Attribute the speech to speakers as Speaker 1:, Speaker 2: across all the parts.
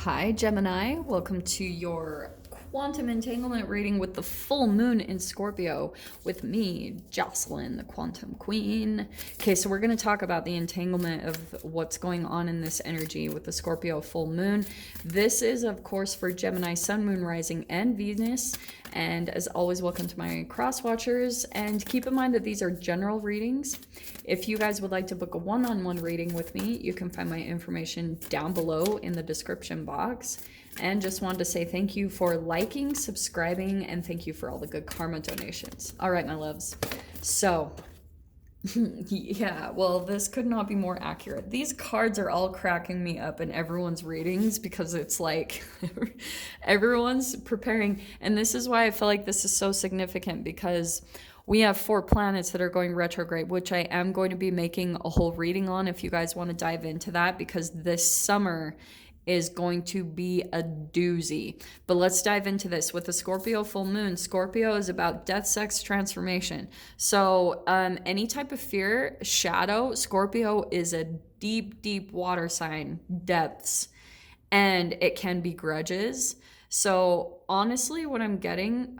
Speaker 1: Hi, Gemini. Welcome to your quantum entanglement reading with the full moon in Scorpio with me, Jocelyn, the quantum queen. Okay, so we're going to talk about the entanglement of what's going on in this energy with the Scorpio full moon. This is, of course, for Gemini, sun, moon, rising, and Venus. And as always, welcome to my cross watchers. And keep in mind that these are general readings. If you guys would like to book a one-on-one reading with me, you can find my information down below in the description box. And just wanted to say thank you for liking, subscribing, and thank you for all the good karma donations. All right, my loves. So, yeah, well, this could not be more accurate. These cards are all cracking me up in everyone's readings because it's like everyone's preparing. And this is why I feel like this is so significant, because we have 4 planets that are going retrograde, which I am going to be making a whole reading on if you guys want to dive into that, because this summer is going to be a doozy. But let's dive into this. With the Scorpio full moon, Scorpio is about death, sex, transformation. So any type of fear, shadow, Scorpio is a deep, deep water sign, depths, and it can be grudges. So honestly, what I'm getting...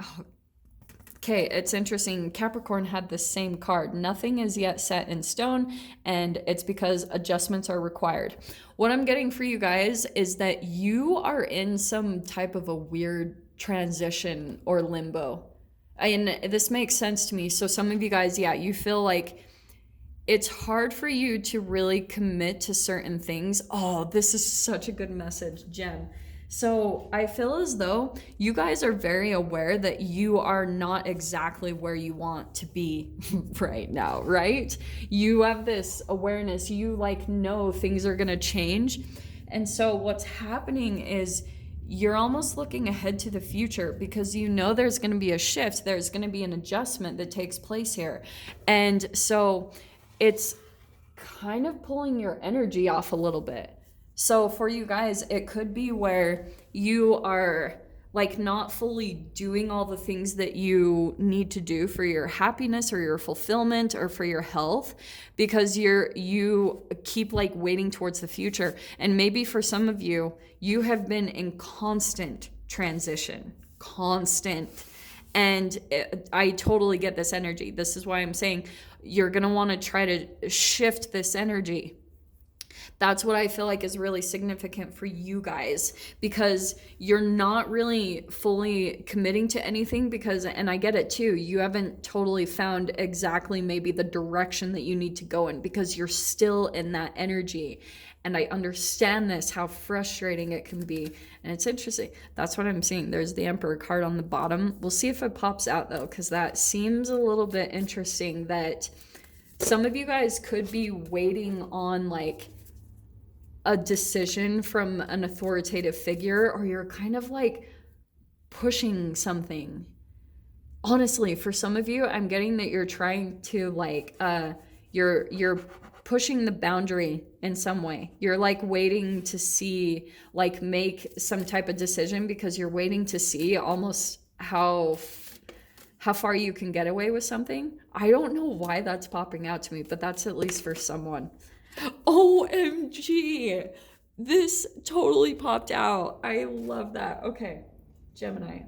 Speaker 1: Okay, it's interesting. Capricorn had the same card. Nothing is yet set in stone, and it's because adjustments are required. What I'm getting for you guys is that you are in some type of a weird transition or limbo. And this makes sense to me. So some of you guys, yeah, you feel like it's hard for you to really commit to certain things. Oh, this is such a good message, Jen. So I feel as though you guys are very aware that you are not exactly where you want to be right now, right? You have this awareness, you know things are gonna change. And so what's happening is you're almost looking ahead to the future because you know there's gonna be a shift, there's gonna be an adjustment that takes place here. And so it's kind of pulling your energy off a little bit. So for you guys, it could be where you are not fully doing all the things that you need to do for your happiness or your fulfillment or for your health, because you keep waiting towards the future. And maybe for some of you, you have been in constant transition, constant. And I totally get this energy. This is why I'm saying you're going to want to try to shift this energy. That's what I feel like is really significant for you guys, because you're not really fully committing to anything because, and I get it too, you haven't totally found exactly maybe the direction that you need to go in because you're still in that energy. And I understand this, how frustrating it can be. And it's interesting. That's what I'm seeing. There's the Emperor card on the bottom. We'll see if it pops out though, because that seems a little bit interesting that some of you guys could be waiting on a decision from an authoritative figure, or you're kind of pushing something. Honestly, for some of you, I'm getting that you're trying to you're pushing the boundary in some way. You're waiting to see, make some type of decision because you're waiting to see almost how far you can get away with something. I don't know why that's popping out to me, but that's at least for someone. OMG, this totally popped out. I love that. Okay, Gemini,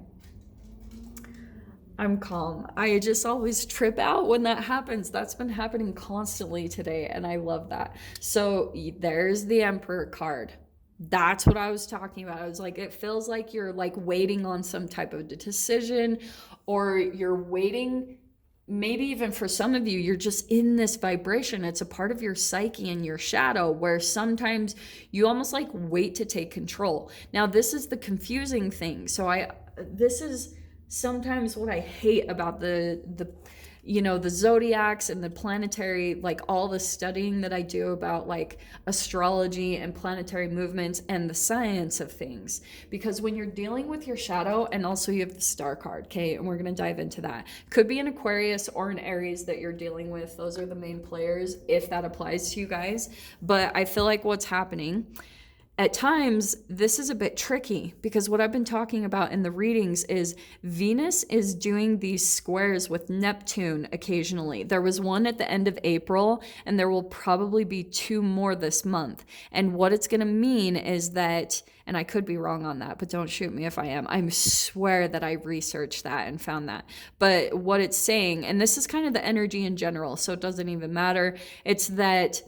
Speaker 1: I'm calm. I just always trip out when that happens. That's been happening constantly today, and I love that. So there's the Emperor card. That's what I was talking about. I was it feels like you're waiting on some type of decision, or you're waiting. Maybe even for some of you, you're just in this vibration. It's a part of your psyche and your shadow where sometimes you almost wait to take control. Now, this is the confusing thing. So this is sometimes what I hate about the zodiacs and the planetary, all the studying that I do about astrology and planetary movements and the science of things. Because when you're dealing with your shadow, and also you have the star card, okay, and we're going to dive into that. Could be an Aquarius or an Aries that you're dealing with. Those are the main players if that applies to you guys. But I feel like what's happening At times, this is a bit tricky because what I've been talking about in the readings is Venus is doing these squares with Neptune occasionally. There was one at the end of April, and there will probably be 2 more this month. And what it's going to mean is that, and I could be wrong on that, but don't shoot me if I am. I swear that I researched that and found that. But what it's saying, and this is kind of the energy in general, so it doesn't even matter, it's that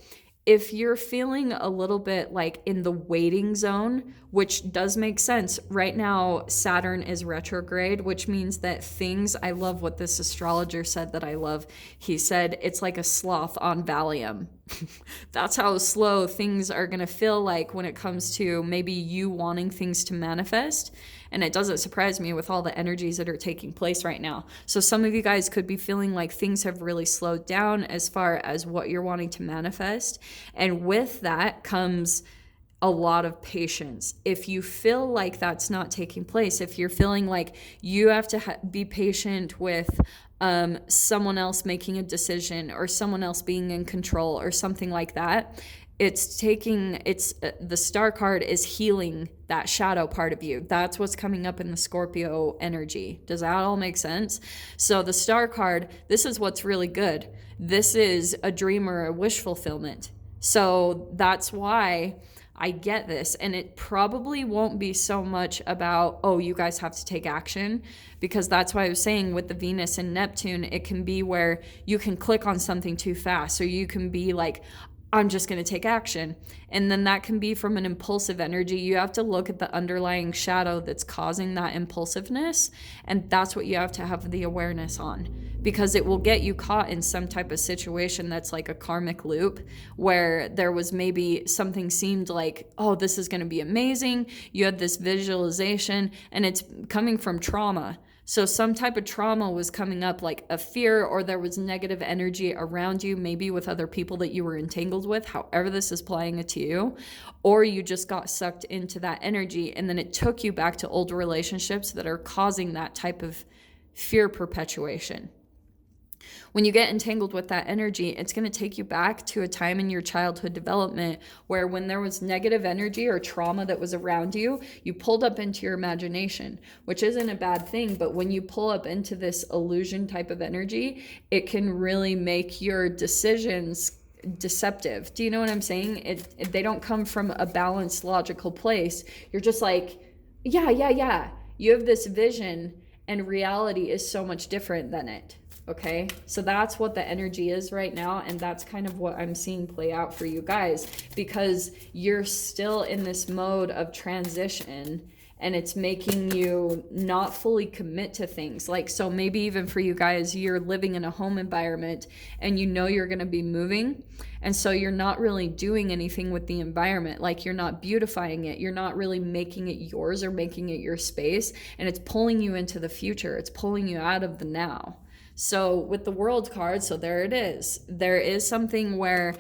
Speaker 1: if you're feeling a little bit like in the waiting zone, which does make sense, right now Saturn is retrograde, which means that things, I love what this astrologer said that I love. He said it's like a sloth on Valium. That's how slow things are going to feel like when it comes to maybe you wanting things to manifest. And it doesn't surprise me with all the energies that are taking place right now. So some of you guys could be feeling like things have really slowed down as far as what you're wanting to manifest. And with that comes a lot of patience. If you feel like that's not taking place, if you're feeling like you have to be patient with someone else making a decision or someone else being in control or something like that, the star card is healing that shadow part of you. That's what's coming up in the Scorpio energy. Does that all make sense? So the star card, this is what's really good. This is a dream or a wish fulfillment. So that's why I get this. And it probably won't be so much about, oh, you guys have to take action, because that's why I was saying with the Venus and Neptune, it can be where you can click on something too fast, or you can be like, I'm just going to take action. And then that can be from an impulsive energy. You have to look at the underlying shadow that's causing that impulsiveness. And that's what you have to have the awareness on, because it will get you caught in some type of situation that's like a karmic loop where there was maybe something seemed like, oh, this is going to be amazing. You had this visualization and it's coming from trauma. So some type of trauma was coming up, like a fear, or there was negative energy around you, maybe with other people that you were entangled with, however this is playing it to you, or you just got sucked into that energy and then it took you back to old relationships that are causing that type of fear perpetuation. When you get entangled with that energy, it's going to take you back to a time in your childhood development where when there was negative energy or trauma that was around you, you pulled up into your imagination, which isn't a bad thing. But when you pull up into this illusion type of energy, it can really make your decisions deceptive. Do you know what I'm saying? They don't come from a balanced, logical place. You're just like, yeah. You have this vision and reality is so much different than it. Okay, so that's what the energy is right now, and that's kind of what I'm seeing play out for you guys, because you're still in this mode of transition and it's making you not fully commit to things. Like, so maybe even for you guys, you're living in a home environment and you know you're going to be moving, and so you're not really doing anything with the environment. Like, you're not beautifying it, you're not really making it yours or making it your space, and it's pulling you into the future, it's pulling you out of the now. So with the World card, so there it is. There is something where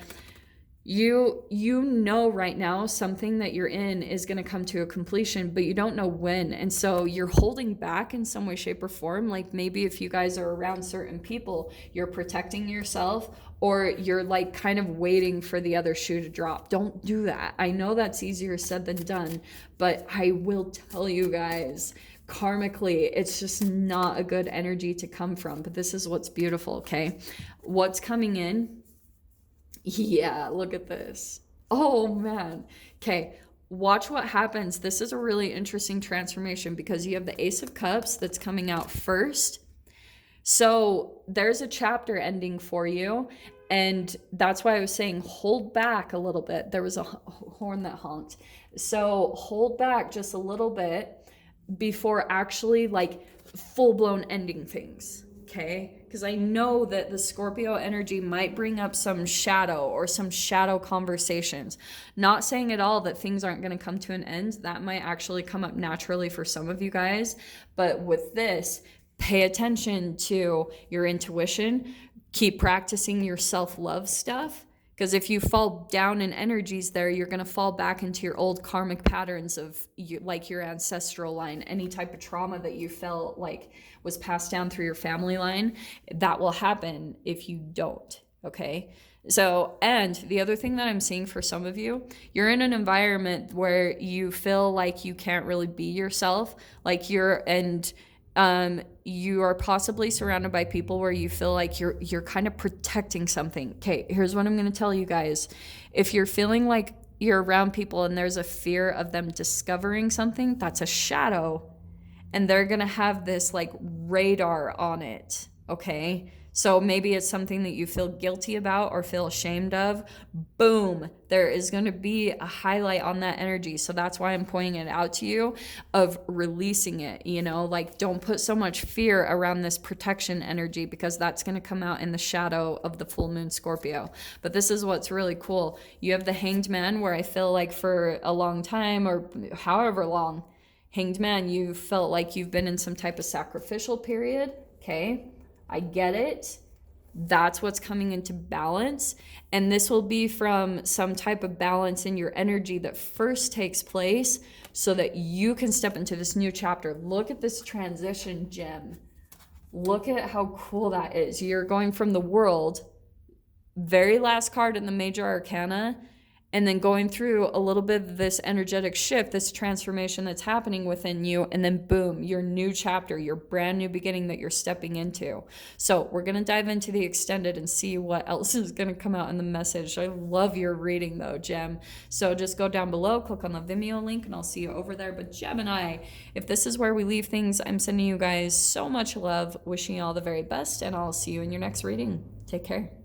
Speaker 1: you know right now something that you're in is going to come to a completion, but you don't know when. And so you're holding back in some way, shape, or form. Like maybe if you guys are around certain people, you're protecting yourself, or you're like kind of waiting for the other shoe to drop. Don't do that. I know that's easier said than done, but I will tell you guys, karmically, it's just not a good energy to come from. But this is what's beautiful, okay? What's coming in? Yeah, look at this. Oh, man. Okay, watch what happens. This is a really interesting transformation because you have the Ace of Cups that's coming out first. So there's a chapter ending for you. And that's why I was saying hold back a little bit. There was a horn that honked. So hold back just a little bit before actually like full-blown ending things, okay? Because I know that the Scorpio energy might bring up some shadow or some shadow conversations. Not saying at all that things aren't going to come to an end. That might actually come up naturally for some of you guys. But with this, pay attention to your intuition. Keep practicing your self-love stuff. Because if you fall down in energies there, you're going to fall back into your old karmic patterns of like your ancestral line, any type of trauma that you felt like was passed down through your family line. That will happen if you don't, okay? So, and the other thing that I'm seeing for some of you, you're in an environment where you feel like you can't really be yourself, like you are possibly surrounded by people where you feel like you're kind of protecting something. Okay, here's what I'm going to tell you guys. If you're feeling like you're around people and there's a fear of them discovering something, that's a shadow, and they're going to have this like radar on it, okay? So maybe it's something that you feel guilty about or feel ashamed of. Boom, there is going to be a highlight on that energy. So that's why I'm pointing it out to you of releasing it, you know, like don't put so much fear around this protection energy, because that's going to come out in the shadow of the full moon Scorpio. But this is what's really cool. You have the Hanged Man, where I feel like for a long time, or however long, Hanged Man, you felt like you've been in some type of sacrificial period. Okay, I get it. That's what's coming into balance. And this will be from some type of balance in your energy that first takes place so that you can step into this new chapter. Look at this transition gem. Look at how cool that is. You're going from the World, very last card in the major arcana, and then going through a little bit of this energetic shift, this transformation that's happening within you, and then boom, your new chapter, your brand new beginning that you're stepping into. So we're going to dive into the extended and see what else is going to come out in the message. I love your reading though, Gem. So just go down below, click on the Vimeo link, and I'll see you over there. But Gemini, if this is where we leave things, I'm sending you guys so much love, wishing you all the very best, and I'll see you in your next reading. Take care.